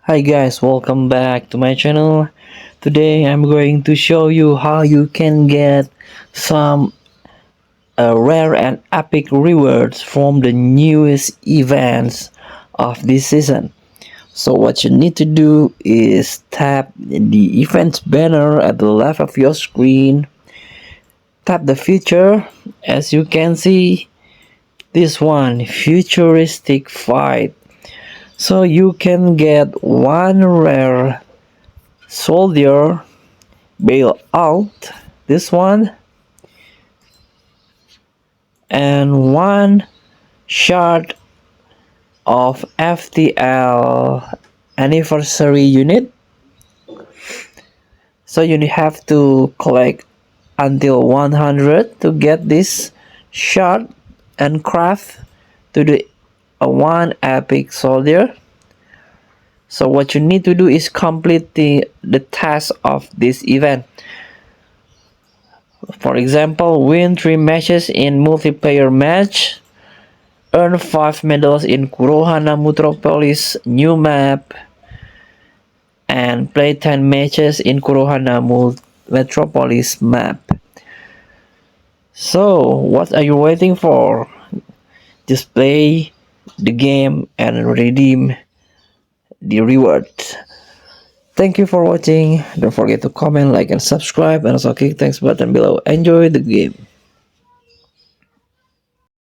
Hi guys, welcome back to my channel. Today I'm going to show you how you can get some rare and epic rewards from the newest events of this season. So what you need to do is tap the events banner at the left of your screen. Tap the feature. As you can see, this one, Futuristic Fight. So you can get one rare soldier bail out, this one, and one shard of FTL anniversary unit. So you have to collect until 100 to get this shard and craft to the one epic soldier. So what you need to do is complete the task of this event. For example, win 3 matches in multiplayer match, earn 5 medals in Kurohana Metropolis new map, and play 10 matches in Kurohana Metropolis map. So, what are you waiting for? Just play the game and redeem the rewards. Thank you for watching. Don't forget to comment, like, and subscribe, and also click thanks button below. Enjoy the game.